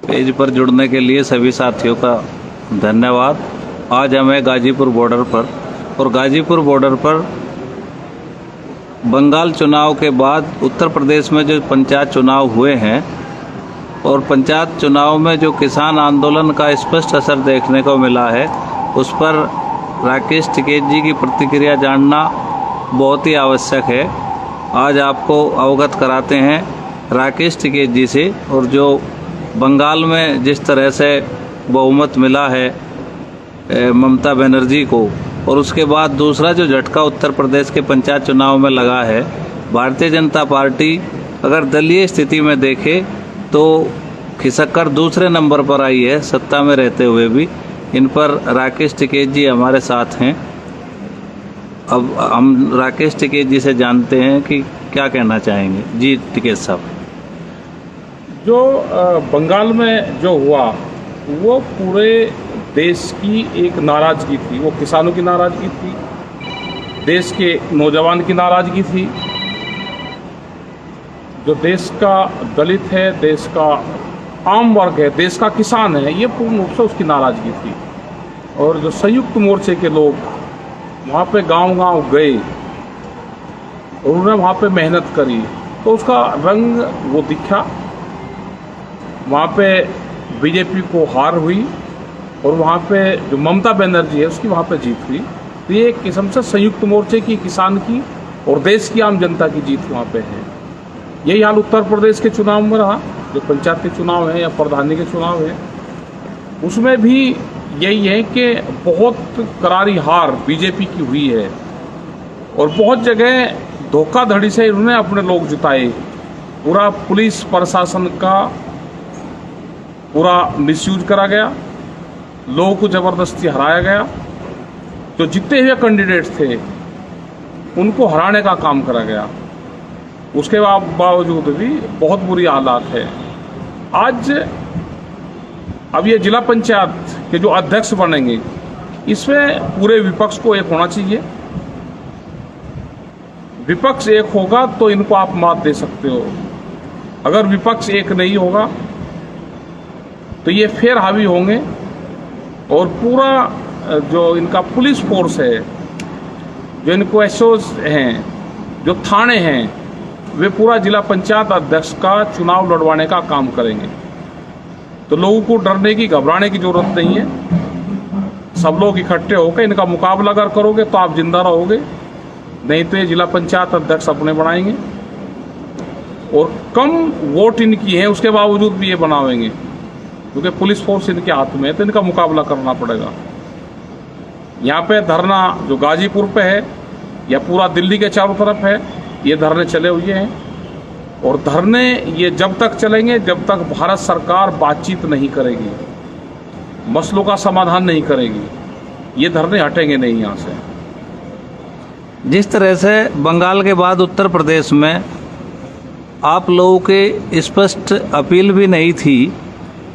Page पर जुड़ने के लिए सभी साथियों का धन्यवाद। आज हमें गाजीपुर बॉर्डर पर और गाजीपुर बॉर्डर पर बंगाल चुनाव के बाद उत्तर प्रदेश में जो पंचायत चुनाव हुए हैं और पंचायत चुनाव में जो किसान आंदोलन का स्पष्ट असर देखने को मिला है, उस पर राकेश टिकैत जी की प्रतिक्रिया जानना बहुत ही आवश्यक है। आज आपको अवगत कराते हैं राकेश टिकैत जी से। और जो बंगाल में जिस तरह से बहुमत मिला है ममता बनर्जी को, और उसके बाद दूसरा जो झटका उत्तर प्रदेश के पंचायत चुनाव में लगा है, भारतीय जनता पार्टी अगर दलीय स्थिति में देखे तो खिसक कर दूसरे नंबर पर आई है सत्ता में रहते हुए भी। इन पर राकेश टिकैत जी हमारे साथ हैं। अब हम राकेश टिकैत जी से जानते हैं कि क्या कहना चाहेंगे। जी टिकैत साहब, जो बंगाल में जो हुआ वो पूरे देश की एक नाराज़गी थी। वो किसानों की नाराज़गी थी, देश के नौजवान की नाराज़गी थी, जो देश का दलित है, देश का आम वर्ग है, देश का किसान है, ये पूर्ण रूप से उसकी नाराज़गी थी। और जो संयुक्त मोर्चे के लोग वहाँ पे गांव-गांव गए और उन्होंने वहाँ पे मेहनत करी तो उसका रंग वो दिखा। वहाँ पे बीजेपी को हार हुई और वहाँ पे जो ममता बनर्जी है उसकी वहाँ पे जीत हुई। तो ये एक किस्म से संयुक्त मोर्चे की, किसान की और देश की आम जनता की जीत वहाँ पे है। यही हाल उत्तर प्रदेश के चुनाव में रहा, जो पंचायत के चुनाव है या प्रधानी के चुनाव है, उसमें भी यही है कि बहुत करारी हार बीजेपी की हुई है और बहुत जगह धोखाधड़ी से इन्होंने अपने लोग जिताए। पूरा पुलिस प्रशासन का पूरा मिसयूज करा गया, लोगों को ज़बरदस्ती हराया गया। जो जीते हुए कैंडिडेट थे उनको हराने का काम करा गया। उसके बावजूद भी बहुत बुरी हालात है। आज अब ये जिला पंचायत के जो अध्यक्ष बनेंगे, इसमें पूरे विपक्ष को एक होना चाहिए। विपक्ष एक होगा तो इनको आप मात दे सकते हो। अगर विपक्ष एक नहीं होगा तो ये फिर हावी होंगे और पूरा जो इनका पुलिस फोर्स है, जो इनको एसओज हैं, जो थाने हैं, वे पूरा जिला पंचायत अध्यक्ष का चुनाव लड़वाने का काम करेंगे। तो लोगों को डरने की, घबराने की जरूरत नहीं है। सब लोग इकट्ठे होकर इनका मुकाबला अगर करोगे तो आप जिंदा रहोगे, नहीं तो ये जिला पंचायत अध्यक्ष अपने बनाएंगे। और कम वोट इनकी हैं उसके बावजूद भी ये बनावेंगे, क्योंकि पुलिस फोर्स इनके हाथ में है, तो इनका मुकाबला करना पड़ेगा। यहाँ पे धरना जो गाजीपुर पे है या पूरा दिल्ली के चारों तरफ है, ये धरने चले हुए हैं। और धरने ये जब तक चलेंगे जब तक भारत सरकार बातचीत नहीं करेगी, मसलों का समाधान नहीं करेगी, ये धरने हटेंगे नहीं यहाँ से। जिस तरह से बंगाल के बाद उत्तर प्रदेश में आप लोगों के स्पष्ट अपील भी नहीं थी,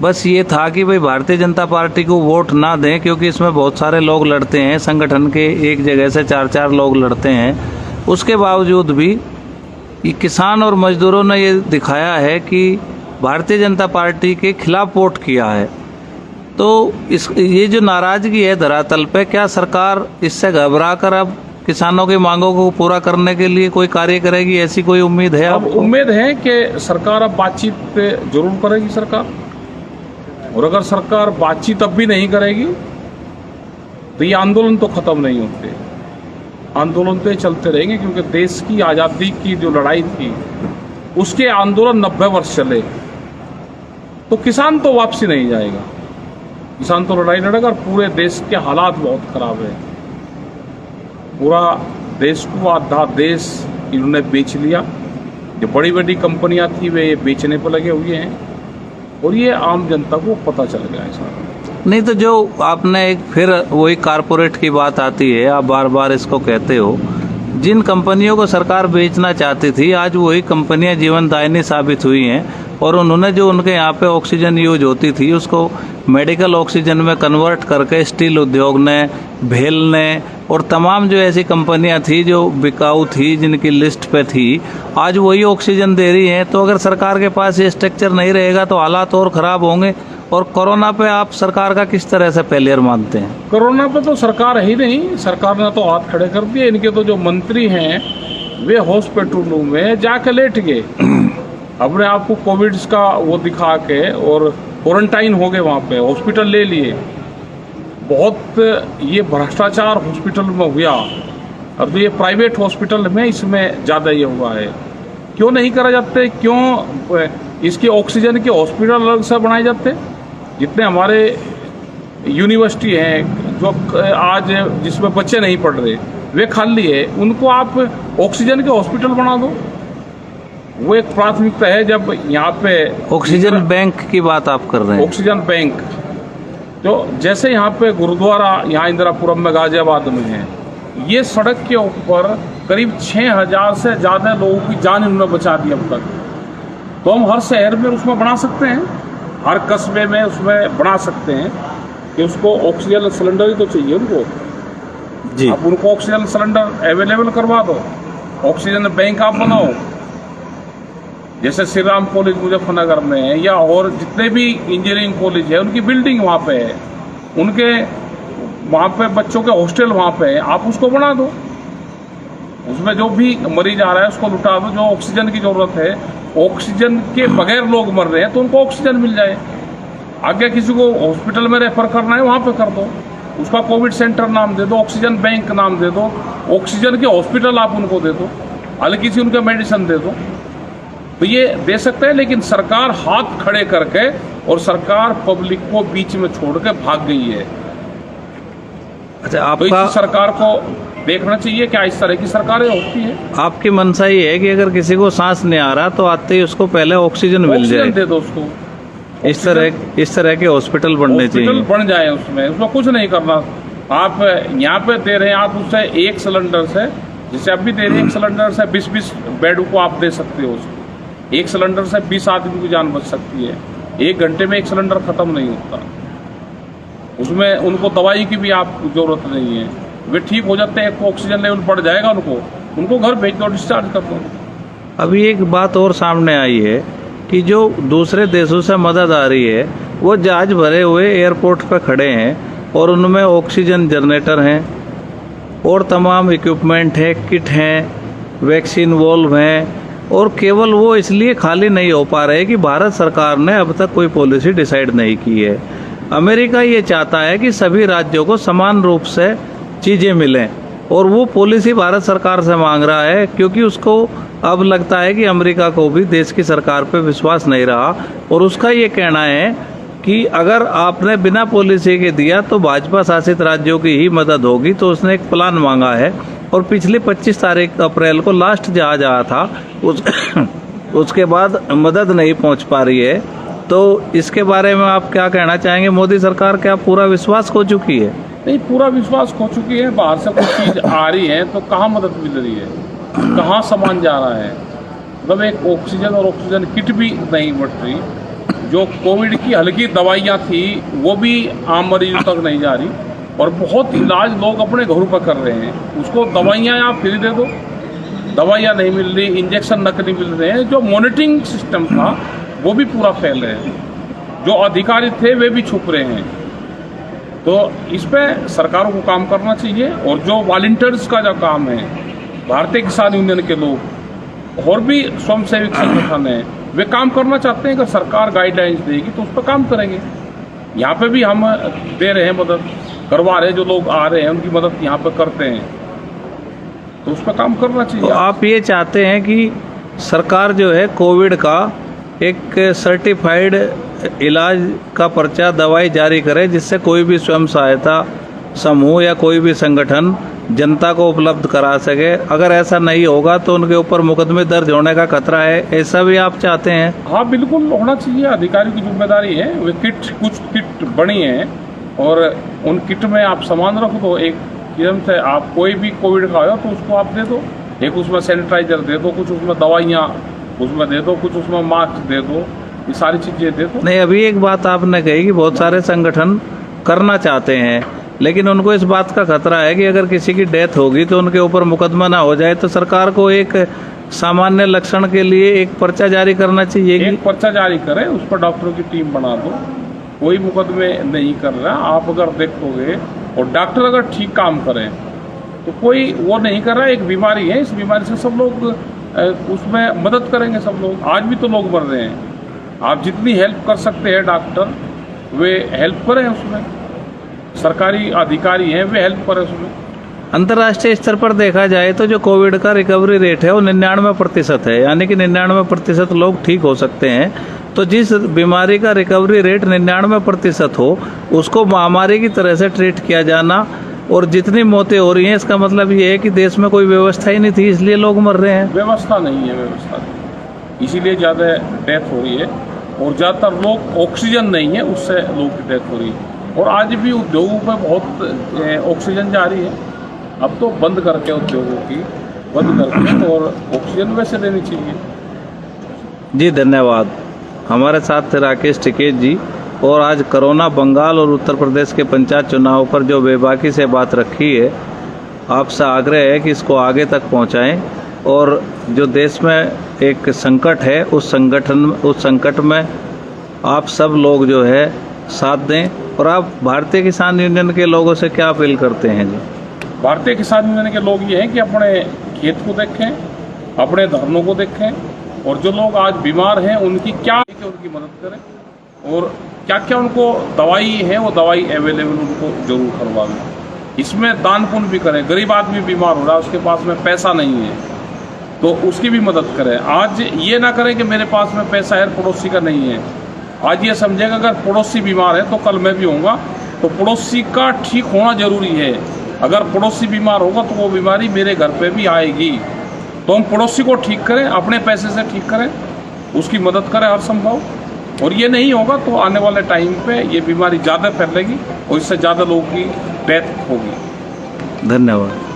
बस ये था कि भाई भारतीय जनता पार्टी को वोट ना दें, क्योंकि इसमें बहुत सारे लोग लड़ते हैं, संगठन के एक जगह से 4-4 लोग लड़ते हैं। उसके बावजूद भी ये किसान और मजदूरों ने ये दिखाया है कि भारतीय जनता पार्टी के खिलाफ वोट किया है। तो ये जो नाराजगी है धरातल पे, क्या सरकार इससे घबरा कर अब किसानों की मांगों को पूरा करने के लिए कोई कार्य करेगी, ऐसी कोई उम्मीद है? अब उम्मीद है कि सरकार अब बातचीत पे जरूर करेगी सरकार। और अगर सरकार बातचीत अब भी नहीं करेगी तो ये आंदोलन तो खत्म नहीं होते, आंदोलन तो चलते रहेंगे। क्योंकि देश की आज़ादी की जो लड़ाई थी उसके आंदोलन 90 वर्ष चले, तो किसान तो वापसी नहीं जाएगा। किसान तो लड़ाई लड़ेगा और पूरे देश के हालात बहुत खराब है। पूरा देश को आधा देश इन्होंने बेच लिया। जो बड़ी बड़ी कंपनियां थी वे ये बेचने पर लगे हुए हैं और ये आम जनता को पता चल गया है सारा। नहीं तो जो आपने एक फिर वही कारपोरेट की बात आती है, आप बार बार इसको कहते हो, जिन कंपनियों को सरकार बेचना चाहती थी आज वही कंपनियां जीवनदायिनी साबित हुई हैं और उन्होंने जो उनके यहाँ पे ऑक्सीजन यूज होती थी उसको मेडिकल ऑक्सीजन में कन्वर्ट करके स्टील उद्योग ने, भेल ने और तमाम जो ऐसी कंपनियां थी जो बिकाऊ थी, जिनकी लिस्ट पे थी, आज वही ऑक्सीजन दे रही हैं। तो अगर सरकार के पास ये स्ट्रक्चर नहीं रहेगा तो हालात और ख़राब होंगे। और कोरोना पे आप सरकार का किस तरह से फेलियर मानते हैं? कोरोना पे तो सरकार ही नहीं, सरकार ने तो हाथ खड़े कर दिए। इनके तो जो मंत्री हैं वे हॉस्पिटलों में जाके लेट गए, अपने आप को कोविड का वो दिखा के और क्वारंटाइन हो गए, वहाँ पे हॉस्पिटल ले लिए। बहुत ये भ्रष्टाचार हॉस्पिटल में हुआ। अब तो ये प्राइवेट हॉस्पिटल में इसमें ज़्यादा ये हुआ है। क्यों नहीं करा जाते? क्यों इसके ऑक्सीजन के हॉस्पिटल अलग से बनाए जाते? जितने हमारे यूनिवर्सिटी हैं जो आज जिसमें बच्चे नहीं पढ़ रहे वे खाली है, उनको आप ऑक्सीजन के हॉस्पिटल बना दो। वो एक प्राथमिकता है। जब यहाँ पे ऑक्सीजन बैंक की बात आप कर रहे हैं? ऑक्सीजन बैंक जो जैसे यहाँ पे गुरुद्वारा यहाँ इंदिरापुरम में गाजियाबाद में है, ये सड़क के ऊपर करीब 6000 से ज़्यादा लोगों की जान इन्होंने बचा दी अब तक। तो हम हर शहर में उसमें बना सकते हैं, हर कस्बे में उसमें बना सकते हैं कि उसको ऑक्सीजन सिलेंडर ही तो चाहिए उनको जी। आप उनको ऑक्सीजन सिलेंडर अवेलेबल करवा दो, ऑक्सीजन बैंक आप बनाओ। जैसे श्री राम कॉलेज मुजफ्फरनगर में है या और जितने भी इंजीनियरिंग कॉलेज है उनकी बिल्डिंग वहाँ पे है, उनके वहाँ पे बच्चों के हॉस्टल वहाँ पे है, आप उसको बना दो। उसमें जो भी मरीज आ रहा है उसको लुटा दो। जो ऑक्सीजन की जरूरत है, ऑक्सीजन के बगैर लोग मर रहे हैं तो उनको ऑक्सीजन मिल जाए। आगे किसी को हॉस्पिटल में रेफर करना है वहाँ पे कर दो, उसका कोविड सेंटर नाम दे दो, ऑक्सीजन बैंक नाम दे दो, ऑक्सीजन के हॉस्पिटल आप उनको दे दो, हल्की सी उनके मेडिसिन दे दो, तो ये दे सकते हैं। लेकिन सरकार हाथ खड़े करके और सरकार पब्लिक को बीच में छोड़ के भाग गई है। अच्छा, तो आपका इस सरकार को देखना चाहिए क्या इस तरह की सरकारें होती है। आपकी मंशा ये है कि अगर किसी को सांस नहीं आ रहा तो आते ही उसको पहले ऑक्सीजन मिल जाए, ऑक्सीजन दे दो उसको। इस तरह के हॉस्पिटल बनने चाहिए। हॉस्पिटल बन जाए, उसमें कुछ नहीं करना। आप यहाँ पे दे रहे हैं, आप उससे एक सिलेंडर से, जैसे अब भी दे रहे हैं, एक सिलेंडर से 20-20 बेड को आप दे सकते हो। उसको एक सिलेंडर से 20 आदमी की जान बच सकती है। 1 घंटे में एक सिलेंडर खत्म नहीं होता। उसमें उनको दवाई की भी आप जरूरत नहीं है, वे ठीक हो जाते हैं। ऑक्सीजन लेवल बढ़ जाएगा, उनको घर भेज दो, डिस्चार्ज कर दो। अभी एक बात और सामने आई है कि जो दूसरे देशों से मदद आ रही है वो जहाज भरे हुए एयरपोर्ट पर खड़े हैं और उनमें ऑक्सीजन जनरेटर हैं और तमाम इक्विपमेंट है, किट हैं, वैक्सीन वॉल्व हैं, और केवल वो इसलिए खाली नहीं हो पा रहे कि भारत सरकार ने अब तक कोई पॉलिसी डिसाइड नहीं की है। अमेरिका ये चाहता है कि सभी राज्यों को समान रूप से चीज़ें मिलें और वो पॉलिसी भारत सरकार से मांग रहा है, क्योंकि उसको अब लगता है कि अमेरिका को भी देश की सरकार पे विश्वास नहीं रहा और उसका ये कहना है कि अगर आपने बिना पॉलिसी के दिया तो भाजपा शासित राज्यों की ही मदद होगी। तो उसने एक प्लान मांगा है और पिछली 25 तारीख अप्रैल को लास्ट जहाज आया था, उसके बाद मदद नहीं पहुंच पा रही है। तो इसके बारे में आप क्या कहना चाहेंगे? मोदी सरकार क्या पूरा विश्वास खो चुकी है? नहीं, पूरा विश्वास खो चुकी है। बाहर से कुछ चीज़ आ रही है तो कहाँ मदद मिल रही है, कहाँ सामान जा रहा है? मतलब एक ऑक्सीजन और ऑक्सीजन किट भी नहीं बढ़ रही। जो कोविड की हल्की दवाइयाँ थी वो भी आम मरीजों तक नहीं जा रही और बहुत इलाज लोग अपने घरों पर कर रहे हैं। उसको दवाइयाँ आप फ्री दे दो, दवाइयाँ नहीं मिल रही, इंजेक्शन नकली मिल रहे हैं। जो मॉनिटरिंग सिस्टम था वो भी पूरा फेल है, जो अधिकारी थे वे भी छुप रहे हैं। तो इस पर सरकारों को काम करना चाहिए। और जो वॉलंटियर्स का जो काम है, भारतीय किसान यूनियन के लोग और भी स्वयंसेवी संगठन हैं, वे काम करना चाहते हैं। अगर सरकार गाइडलाइंस देगी तो उस पर काम करेंगे। यहाँ पे भी हम दे रहे हैं, मदद करवा रहे हैं। जो लोग आ रहे हैं उनकी मदद यहाँ पे करते हैं, तो उस पर काम करना चाहिए। तो आप ये चाहते हैं कि सरकार जो है कोविड का एक सर्टिफाइड इलाज का पर्चा, दवाई जारी करे, जिससे कोई भी स्वयं सहायता समूह या कोई भी संगठन जनता को उपलब्ध करा सके। अगर ऐसा नहीं होगा तो उनके ऊपर मुकदमे दर्ज होने का खतरा है, ऐसा भी आप चाहते हैं? हाँ, बिल्कुल होना चाहिए। अधिकारियों की जिम्मेदारी है। वे कुछ किट बनी है और उन किट में आप सामान रख दो। एक किस्म से आप कोई भी कोविड का हो तो उसको आप दे दो, एक उसमें सैनिटाइजर दे दो, कुछ उसमें दवाइयाँ उसमें दे दो, कुछ उसमें मास्क दे दो, ये सारी चीज़ें दे दो। नहीं, अभी एक बात आपने कही कि बहुत सारे संगठन करना चाहते हैं, लेकिन उनको इस बात का खतरा है कि अगर किसी की डेथ होगी तो उनके ऊपर मुकदमा ना हो जाए, तो सरकार को एक सामान्य लक्षण के लिए एक पर्चा जारी करना चाहिए। एक पर्चा जारी करें, उस पर डॉक्टरों की टीम बना दो। कोई मुकदमे नहीं कर रहा। आप अगर देखोगे और डॉक्टर अगर ठीक काम करें तो कोई वो नहीं कर रहा। एक बीमारी है, इस बीमारी से सब लोग उसमें मदद करेंगे। सब लोग, आज भी तो लोग मर रहे हैं। आप जितनी हेल्प कर सकते हैं डॉक्टर, वे हेल्प करें उसमें। सरकारी अधिकारी हैं, वे हेल्प करें उसमें। अंतर्राष्ट्रीय स्तर पर देखा जाए तो जो कोविड का रिकवरी रेट है वो 99% है, यानी कि 99% लोग ठीक हो सकते हैं। तो जिस बीमारी का रिकवरी रेट 99% हो, उसको महामारी की तरह से ट्रीट किया जाना, और जितनी मौतें हो रही हैं इसका मतलब ये है कि देश में कोई व्यवस्था ही नहीं थी, इसलिए लोग मर रहे हैं। व्यवस्था नहीं है, व्यवस्था नहीं, इसीलिए ज़्यादा डेथ हो रही है। और ज़्यादातर लोग ऑक्सीजन नहीं है, उससे लोगों की डेथ हो रही है। और आज भी उद्योगों में बहुत ऑक्सीजन जा रही है। अब तो बंद करके उद्योगों की बंद करके, और ऑक्सीजन वैसे लेनी चाहिए। जी धन्यवाद। हमारे साथ थे राकेश टिकेत जी, और आज कोरोना बंगाल और उत्तर प्रदेश के पंचायत चुनाव पर जो बेबाकी से बात रखी है, आपसे आग्रह है कि इसको आगे तक पहुंचाएं, और जो देश में एक संकट है उस संकट में आप सब लोग जो है साथ दें। और आप भारतीय किसान यूनियन के लोगों से क्या अपील करते हैं जी? भारतीय किसान यूनियन के लोग ये हैं कि अपने खेत को देखें, अपने धर्मों को देखें, और जो लोग आज बीमार हैं उनकी उनकी मदद करें, और क्या क्या उनको दवाई है वो दवाई अवेलेबल उनको जरूर करवाएं। इसमें दान पुण्य भी करें। गरीब आदमी बीमार हो रहा है, उसके पास में पैसा नहीं है, तो उसकी भी मदद करें। आज ये ना करें कि मेरे पास में पैसा है, पड़ोसी का नहीं है। आज ये समझेगा अगर पड़ोसी बीमार है तो कल मैं भी होऊंगा, तो पड़ोसी का ठीक होना जरूरी है। अगर पड़ोसी बीमार होगा तो वो बीमारी मेरे घर पे भी आएगी। तो हम पड़ोसी को ठीक करें, अपने पैसे से ठीक करें, उसकी मदद करें हर संभव। और ये नहीं होगा तो आने वाले टाइम पे ये बीमारी ज़्यादा फैलेगी और इससे ज़्यादा लोगों की डेथ होगी। धन्यवाद।